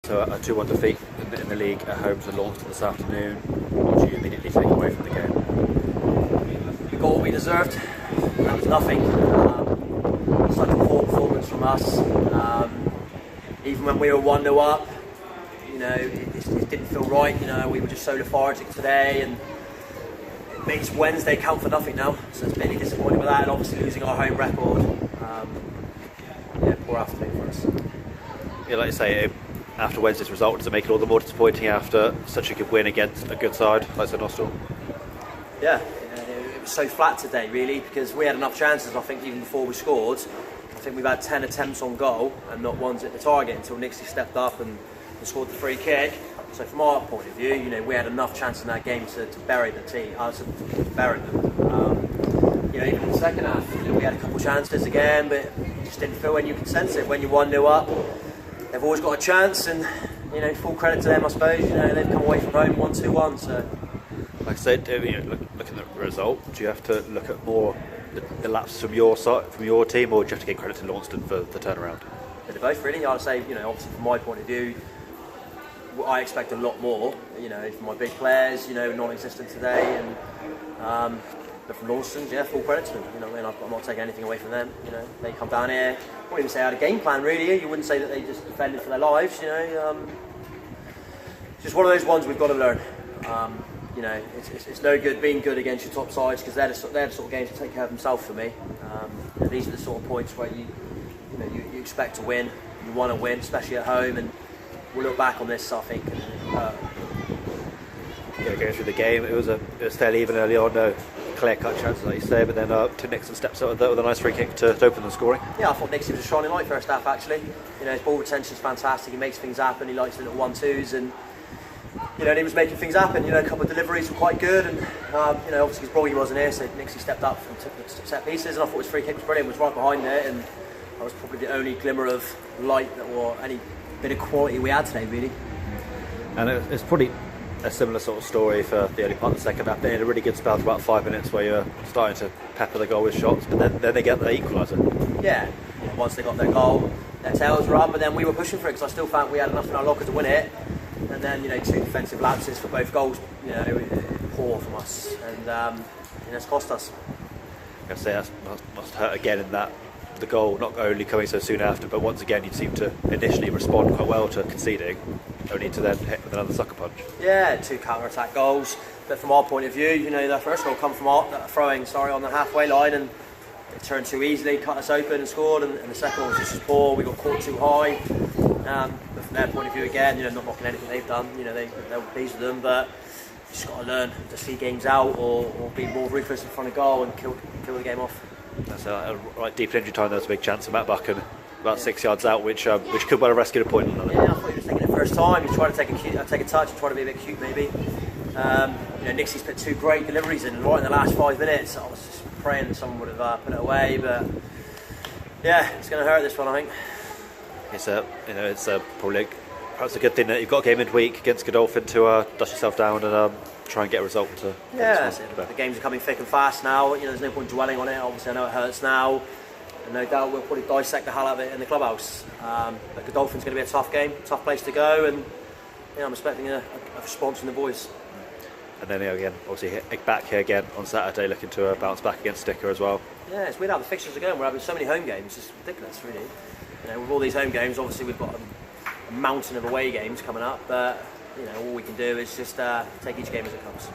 So a 2-1 defeat in the league at home to Launceston this afternoon. What do you immediately take away from the game? We got what we deserved. That was nothing. Such a poor performance from us. Even when we were 1-0 up, it didn't feel right. We were just so lethargic today, and it makes Wednesday count for nothing now. So it's really disappointing with that, and obviously losing our home record. Poor afternoon for us. Yeah, like you say, after Wednesday's result, does it make it all the more disappointing after such a good win against a good side like Launceston? Yeah, it was so flat today, really, because we had enough chances. I think even before we scored, I think we've had 10 attempts on goal and not one's at the target until Nixon stepped up and scored the free kick. So from our point of view, we had enough chances in that game to bury the team, to bury them. Even in the second half, we had a couple of chances again, but it just didn't feel when you can sense it. When you're 1-0 up, they've always got a chance, and full credit to them, I suppose. They've come away from home 1-2-1. So, like I said, looking at the result, do you have to look at more the lapses from your side, from your team, or do you have to give credit to Launceston for the turnaround? Bit of both, really. I'd say, obviously from my point of view, I expect a lot more. From my big players, non-existent today, and but from Launceston, full credit to them. I'm not taking anything away from them. They come down here. I wouldn't even say I had a game plan, really. You wouldn't say that they just defended for their lives. It's just one of those ones we've got to learn. It's no good being good against your top sides, because they're the sort of games that take care of themselves for me. These are the sort of points where you expect to win, you want to win, especially at home, and we'll look back on this, I think. Going through the game, it was fairly even early on. No clear-cut chances, like you say, but then Nixon steps out with a nice free kick to open the scoring. Yeah, I thought Nixon was a shining light first half, actually. His ball retention is fantastic. He makes things happen. He likes the little 1-2s, and and he was making things happen. A couple of deliveries were quite good, and obviously because Broggy wasn't here, so Nixon stepped up and took the set pieces, and I thought his free kick was brilliant. Was right behind it, and that was probably the only glimmer of light or any bit of quality we had today, really. And it's probably a similar sort of story for the early part of the second half. They had a really good spell for about 5 minutes where you're starting to pepper the goal with shots, but then they get the equaliser. Yeah, once they got their goal, their tails were up, but then we were pushing for it, because I still found we had enough in our locker to win it. And then, two defensive lapses for both goals, poor from us, and it's cost us. I say that must hurt again in that the goal not only coming so soon after, but once again you seem to initially respond quite well to conceding, only to then hit with another sucker punch. Yeah, 2 counter-attack goals, but from our point of view, their first goal come from our throwing on the halfway line, and it turned too easily, cut us open and scored, and the second one was just as poor. We got caught too high. But from their point of view, again, not knocking anything they've done, they were pleased with them, but you just got to learn to see games out, or be more ruthless in front of goal and kill the game off. That's right deep in injury time. There was a big chance of Matt Buchan about 6 yards out, which could well have rescued a point. Yeah, I thought he was taking it first time. He tried to take a touch, and try to be a bit cute maybe. Nixie's put 2 great deliveries in right in the last 5 minutes. I was just praying that someone would have put it away, but yeah, it's going to hurt this one, I think. It's probably perhaps a good thing that you've got a game midweek against Godolphin to dust yourself down and try and get a result. The games are coming thick and fast now. There's no point dwelling on it. Obviously, I know it hurts now, and no doubt we'll probably dissect the hell out of it in the clubhouse. But Godolphin's going to be a tough game, tough place to go, and I'm expecting a response from the boys. And then again, obviously back here again on Saturday, looking to bounce back against Sticker as well. Yeah, it's weird how the fixtures are going. We're having so many home games. It's ridiculous, really. With all these home games, obviously we've got a mountain of away games coming up, but all we can do is just take each game as it comes.